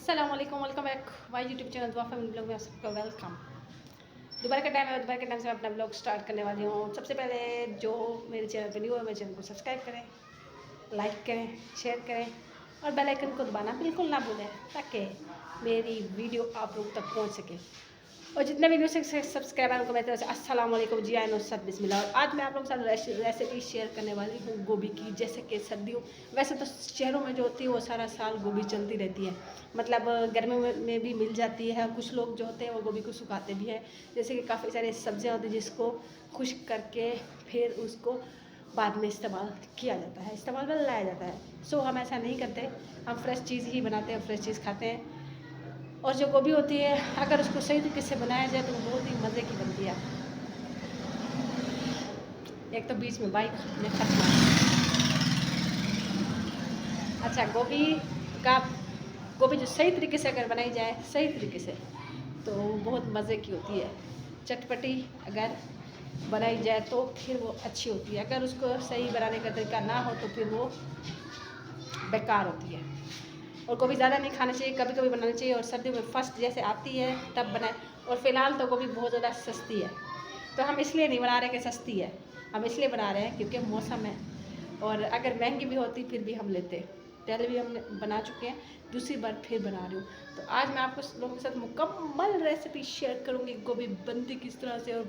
अस्सलाम वालेकुम, welcome back my YouTube channel दुआ फैमिली ब्लॉग में आप सबका वेलकम। दोपहर का टाइम है, दोपहर के टाइम से मैं अपना ब्लॉग स्टार्ट करने वाली हूँ। सबसे पहले जो मेरे चैनल पर न्यू है, मेरे चैनल को सब्सक्राइब करें, लाइक करें, शेयर करें और बेल आइकन को दबाना बिल्कुल ना भूलें ताकि मेरी वीडियो आप लोग तक पहुँच सके। और जितने भी न्यू सब्सक्राइबर उनको मैं तरफ से अस्सलाम वालेकुम, जी आए सब बिस्मिल्लाह। और आज मैं आप लोगों के साथ रेसिपी शेयर करने वाली हूँ गोभी की। जैसे कि सर्दियों, वैसे तो शहरों में जो होती है वो सारा साल गोभी चलती रहती है, मतलब गर्मियों में भी मिल जाती है। कुछ लोग जो होते हैं वो गोभी को सुखाते भी हैं। जैसे कि काफ़ी सारे सब्जियाँ होती हैं जिसको खुश्क करके फिर उसको बाद में इस्तेमाल किया जाता है, इस्तेमाल में लाया जाता है। सो हम ऐसा नहीं करते, हम फ्रेश चीज़ ही बनाते हैं, फ्रेश चीज़ खाते हैं। और जो गोभी होती है अगर उसको सही तरीके से बनाया जाए तो वो बहुत ही मज़े की बनती है। एक तो बीच में बाइक में फंस गया। अच्छा, गोभी जो सही तरीके से अगर बनाई जाए, सही तरीके से, तो बहुत मज़े की होती है। चटपटी अगर बनाई जाए तो फिर वो अच्छी होती है। अगर उसको सही बनाने का तरीका ना हो तो फिर वो बेकार होती है। और गोभी ज़्यादा नहीं खाना चाहिए, कभी कभी बनाना चाहिए। और सर्दियों में फर्स्ट जैसे आती है तब बनाए। और फ़िलहाल तो गोभी बहुत ज़्यादा सस्ती है, तो हम इसलिए नहीं बना रहे कि सस्ती है, हम इसलिए बना रहे हैं क्योंकि मौसम है। और अगर महंगी भी होती फिर भी हम लेते। पहले भी हमने बना चुके हैं, दूसरी बार फिर बना रही हूँ। तो आज मैं आपको लोगों के साथ मुकम्मल रेसिपी शेयर करूँगी गोभी बनती किस तरह से, और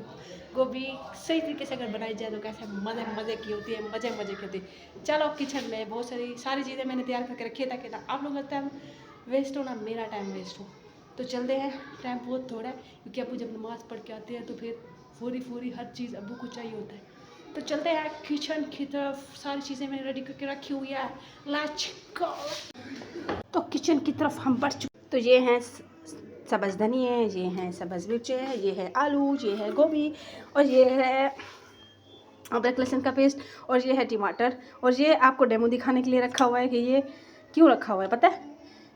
गोभी सही तरीके से अगर बनाई जाए तो कैसे मज़े मज़े की होती है, मज़े मज़े की होती है। चलो, किचन में बहुत सारी चीज़ें मैंने तैयार करके रखी है ताकि ना आप लोगों का टाइम वेस्ट हो ना मेरा टाइम वेस्ट हो। तो चलते हैं, टाइम बहुत थोड़ा है क्योंकि अबू जब नमाज़ पढ़ के आते हैं तो फिर फौरी हर चीज़ अबू को चाहिए होता है। तो चलते हैं किचन की तरफ। सारी चीज़ें मैंने रेडी करके रखी हुई है, लेट्स गो। तो किचन की तरफ हम बढ़ चुके। तो ये हैं सब्ज़ धनिया, ये हैं सब्ज़ मिर्च, ये है आलू, ये है गोभी, और ये है अदरक लहसुन का पेस्ट, और ये है टमाटर। और ये आपको डेमो दिखाने के लिए रखा हुआ है कि ये क्यों रखा हुआ है पता है,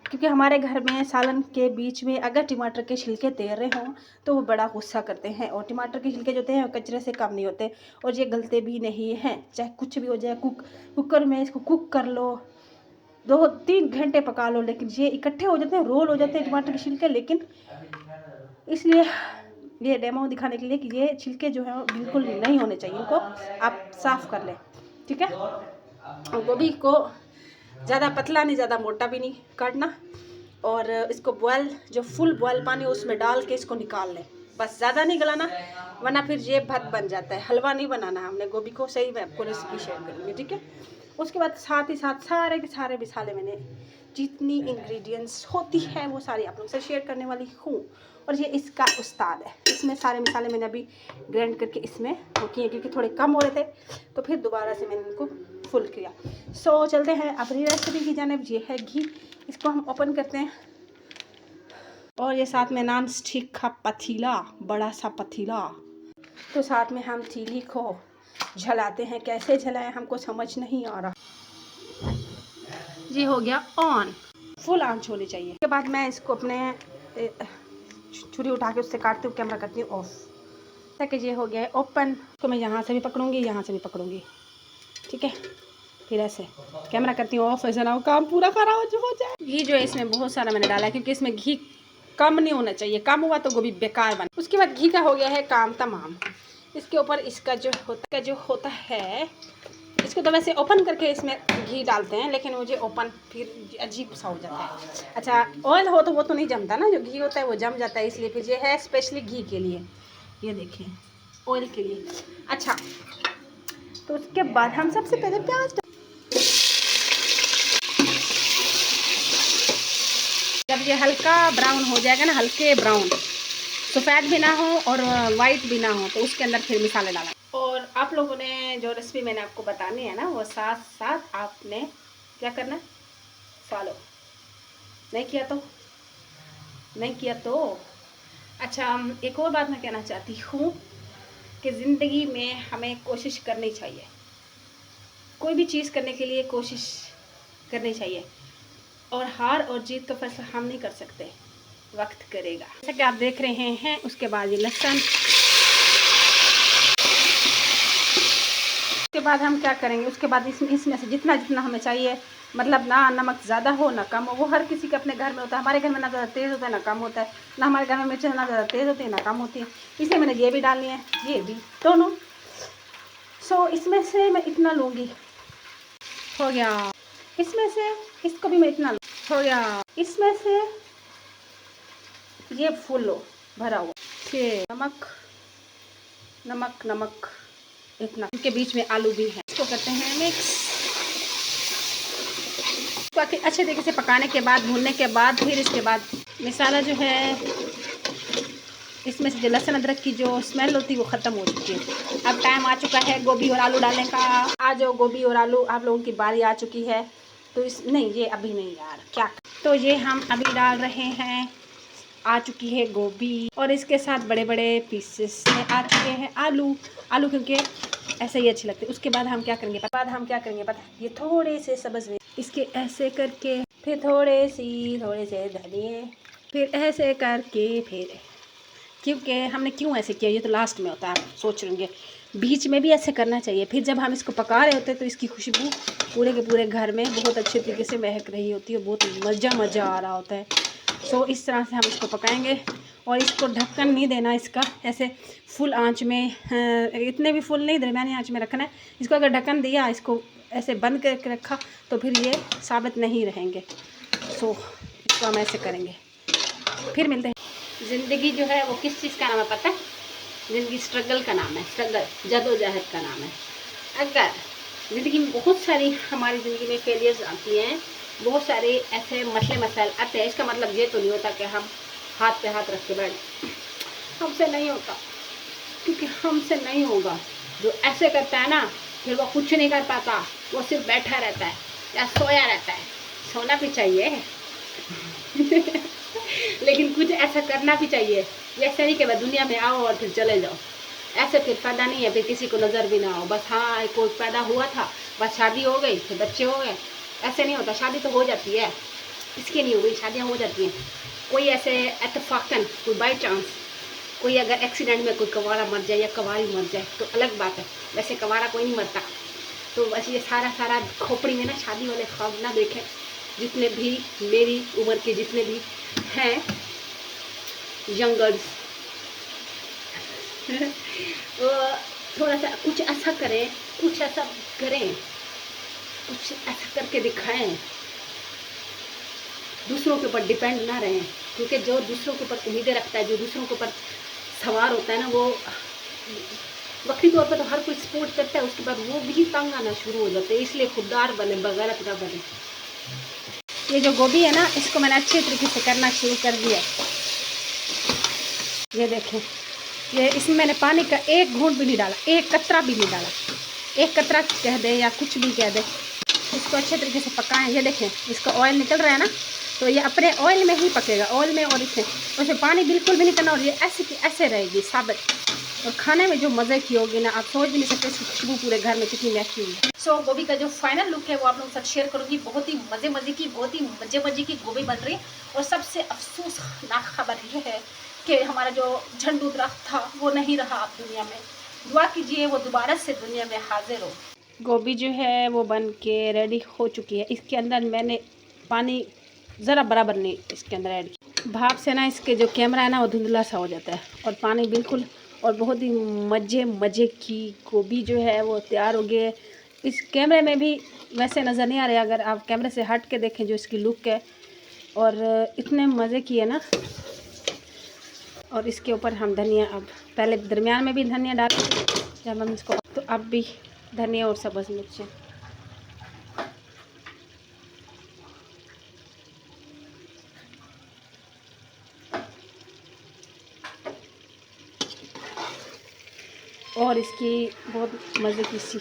क्योंकि हमारे घर में सालन के बीच में अगर टमाटर के छिलके तैर रहे हों तो वो बड़ा गुस्सा करते हैं। और टमाटर के छिलके जो होते हैं कचरे से कम नहीं होते, और ये गलते भी नहीं हैं। चाहे कुछ भी हो जाए, कुकर में इसको कुक कर लो, 2-3 घंटे पका लो, लेकिन ये इकट्ठे हो जाते हैं, रोल हो जाते हैं टमाटर के छिलके। लेकिन इसलिए ये डेमो दिखाने के लिए कि ये छिलके जो हैं बिल्कुल नहीं होने चाहिए, इनको आप साफ़ कर लें, ठीक है। और गोभी को ज़्यादा पतला नहीं, ज़्यादा मोटा भी नहीं काटना। और इसको बॉयल, जो फुल बॉयल पानी उसमें डाल के इसको निकाल लें, बस ज़्यादा नहीं गलाना, वरना फिर ये भत बन जाता है। हलवा नहीं बनाना हमने गोभी को, सही मैं आपको रेसिपी शेयर करूँगी, ठीक है। उसके बाद साथ ही साथ सारे के सारे मसाले, मैंने जितनी इंग्रेडिएंट्स होती है वो सारी आप लोगों से शेयर करने वाली हूँ। और ये इसका उस्ताद है, इसमें सारे मसाले मैंने अभी ग्राइंड करके इसमें वो किए, क्योंकि थोड़े कम हो रहे थे तो फिर दोबारा से मैंने इनको फुल किया। सो चलते हैं अपनी रेसिपी की जानिब। ये है घी, इसको हम ओपन करते हैं। और ये साथ में नॉन स्टिक का पतीला, बड़ा सा पतीला। तो साथ में हम तीली को जलाते हैं। कैसे जलाएं हमको समझ नहीं आ रहा। ये हो गया ऑन, फुल आंच होनी चाहिए। उसके बाद मैं इसको अपने छुरी उठा के उससे काटती हूँ, कैमरा करती हूँ ऑफ, ताकि ये हो गया है ओपन। तो मैं यहाँ से भी पकड़ूंगी, यहाँ से भी पकड़ूंगी, ठीक है। फिर ऐसे कैमरा करती हूँ ऑफ, ऐसा ना हो काम पूरा खराब हो जाए। घी जो है इसमें बहुत सारा मैंने डाला है, क्योंकि इसमें घी कम नहीं होना चाहिए, कम हुआ तो गोभी बेकार बना। उसके बाद घी का हो गया है काम तमाम। इसके ऊपर इसका जो होता है, इसको तो वैसे ओपन करके इसमें घी डालते हैं, लेकिन मुझे ओपन फिर अजीब सा हो जाता है। अच्छा, ऑयल हो तो वो तो नहीं जमता ना, जो घी होता है वो जम जाता है, इसलिए फिर ये है स्पेशली घी के लिए। ये देखिए, ऑयल के लिए। अच्छा, तो उसके बाद हम सबसे पहले प्याज, जब ये हल्का ब्राउन हो जाएगा ना, हल्के ब्राउन, सफ़ेद भी ना हो और वाइट भी ना हो, तो उसके अंदर फिर मसाले डालना। और आप लोगों ने जो रेसिपी मैंने आपको बतानी है ना, वो साथ साथ आपने क्या करना है, फॉलो नहीं किया तो अच्छा। एक और बात मैं कहना चाहती हूँ कि ज़िंदगी में हमें कोशिश करनी चाहिए, कोई भी चीज़ करने के लिए कोशिश करनी चाहिए। और हार और जीत का फैसला हम नहीं कर सकते, वक्त करेगा। जैसा कि आप देख रहे हैं, उसके बाद ये लहसुन, उसके बाद हम क्या करेंगे, उसके बाद इसमें से जितना जितना हमें चाहिए, मतलब ना नमक ज़्यादा हो ना कम हो, वो हर किसी के अपने घर में होता है। हमारे घर में ना ज़्यादा तेज़ होता है ना कम होता है, ना हमारे घर में मिर्च ना ज़्यादा तेज़ होती है ना कम होती है। इसलिए मैंने ये भी डालनी है, ये भी दोनों। सो इसमें से मैं इतना लूँगी, हो गया। इसमें से इसको भी मैं इतना, हो गया। इसमें से ये फुल लो भरा हुआ, फिर नमक नमक नमक इतना, इनके बीच में आलू भी है। इसको करते हैं मिक्स। इसको अच्छे तरीके से पकाने के बाद, भूनने के बाद, फिर इसके बाद मसाला जो है, इसमें से जो लहसुन अदरक की जो स्मेल होती है वो ख़त्म हो चुकी है। अब टाइम आ चुका है गोभी और आलू डालने का। आ जाओ, गोभी और आलू आप लोगों की बारी आ चुकी है। तो नहीं, ये अभी नहीं यार, क्या। तो ये हम अभी डाल रहे हैं, आ चुकी है गोभी, और इसके साथ बड़े बड़े पीसेस में आ चुके हैं आलू। आलू क्योंकि ऐसे ही अच्छे लगते हैं। उसके बाद हम क्या करेंगे, पता ये थोड़े से सब्ज़ में इसके ऐसे करके, फिर थोड़े से धनिए, फिर ऐसे करके, फिर क्योंकि हमने क्यों ऐसे किया, ये तो लास्ट में होता है, आप सोच रहे बीच में भी ऐसे करना चाहिए। फिर जब हम इसको पका रहे होते हैं तो इसकी खुशबू पूरे के पूरे घर में बहुत अच्छे तरीके से महक रही होती है, बहुत मज़ा आ रहा होता है। सो इस तरह से हम इसको पकाएंगे, और इसको ढक्कन नहीं देना इसका, ऐसे फुल आंच में, इतने भी फुल नहीं, दरमियानी आंच में रखना है इसको। अगर ढक्कन दिया, इसको ऐसे बंद करके रखा, तो फिर ये साबित नहीं रहेंगे। सो इसको हम ऐसे करेंगे, फिर मिलते हैं। ज़िंदगी जो है वो किस चीज़ का नाम है पता है? ज़िंदगी स्ट्रगल का नाम है, स्ट्रगल, जदोजहद का नाम है। अगर ज़िंदगी में बहुत सारी, हमारी ज़िंदगी में फेलियर्स आती हैं, बहुत सारे ऐसे मसले मसाइल आते हैं, इसका मतलब ये तो नहीं होता कि हम हाथ पे हाथ रख के बैठ, हमसे नहीं होता, क्योंकि हमसे नहीं होगा। जो ऐसे करता है ना, फिर वो कुछ नहीं कर पाता, वो सिर्फ बैठा रहता है या सोया रहता है। सोना भी चाहिए लेकिन कुछ ऐसा करना भी चाहिए। ऐसा नहीं कि वह दुनिया में आओ और फिर चले जाओ, ऐसे फिर फ़ायदा नहीं है, फिर किसी को नज़र भी ना हो, बस हाँ कोई पैदा हुआ था, बस शादी हो गई, फिर बच्चे हो गए। ऐसे नहीं होता, शादी तो हो जाती है, इसकी नहीं हो गई, शादियाँ हो जाती हैं। कोई ऐसे इत्तेफाकन, कोई बाई चांस, कोई अगर एक्सीडेंट में कोई कवारा मर जाए या कवारी मर जाए तो अलग बात है, वैसे कवारा कोई नहीं मरता। तो बस ये सारा खोपड़ी में ना शादी वाले ख्वाब ना देखें, जितने भी मेरी उम्र के जितने भी हैं यंगर्स वो थोड़ा सा कुछ ऐसा करें, कुछ ऐसा करके दिखाएं, दूसरों के ऊपर डिपेंड ना रहें। क्योंकि जो दूसरों के ऊपर उम्मीदें रखता है, जो दूसरों के ऊपर सवार होता है ना, वो वक्ती तौर पर तो हर कोई सपोर्ट करता है, उसके बाद वो भी तंग आना शुरू हो जाते हैं। इसलिए खुददार बने, बगैरत ना बने। ये जो गोभी है ना, इसको मैंने अच्छे तरीके से करना शुरू कर दिया। ये देखें, ये इसमें मैंने पानी का एक घूंट भी नहीं डाला, एक कतरा भी नहीं डाला, एक कतरा कह दे या कुछ भी कह दे। इसको अच्छे तरीके से पकाएं। ये देखें, इसका ऑयल निकल रहा है ना, तो ये अपने ऑयल में ही पकेगा, ऑयल में, और इसमें पानी बिल्कुल भी नहीं करना, और ये ऐसे की ऐसे रहेगी साबित। और खाने में जो मज़े की होगी ना, आप सोच भी नहीं सकते इसकी खुशबू पूरे घर में कितनी महकी हुई है। सो गोभी का जो फाइनल लुक है वो आप लोगों के साथ शेयर करूँगी। बहुत ही मज़े की, बहुत ही मज़े की गोभी बन रही है। और सबसे अफसोसनाक खबर ये है कि हमारा जो झंडू दरख्त था वो नहीं रहा अब दुनिया में। दुआ कीजिए वो दोबारा से दुनिया में हाजिर हो। गोभी जो है वो बन के रेडी हो चुकी है। इसके अंदर मैंने पानी ज़रा बराबर नहीं इसके अंदर ऐड किया। भाप से ना इसके जो कैमरा है ना वो धुंधला सा हो जाता है, और पानी बिल्कुल, और बहुत ही मज़े की गोभी जो है वो तैयार हो गई है। इस कैमरे में भी वैसे नज़र नहीं आ रहा, अगर आप कैमरे से हट के देखें जो इसकी लुक है, और इतने मज़े की है ना। और इसके ऊपर हम धनिया, अब पहले दरमियान में भी धनिया डाल जब हम इसको, तो अब भी धनिया और सब्ज़ मिर्चें। और इसकी बहुत मज़े की सी,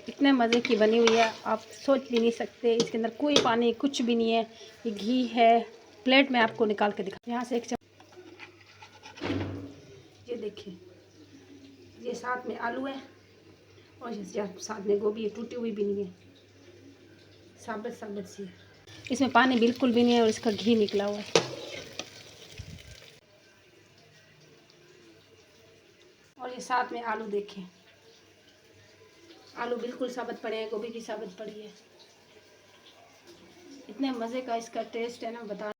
इतने मज़े की बनी हुई है, आप सोच भी नहीं सकते। इसके अंदर कोई पानी कुछ भी नहीं है, ये घी है। प्लेट में आपको निकाल के दिखा, यहाँ से एक ये देखिए, ये साथ में आलू है, और ये साथ में गोभी है, टूटी हुई भी नहीं है, साबित सी है। इसमें पानी बिल्कुल भी नहीं है, और इसका घी निकला हुआ है। और ये साथ में आलू देखें, आलू बिल्कुल साबुत पड़े हैं, गोभी भी साबुत पड़ी है। इतने मज़े का इसका टेस्ट है ना, बता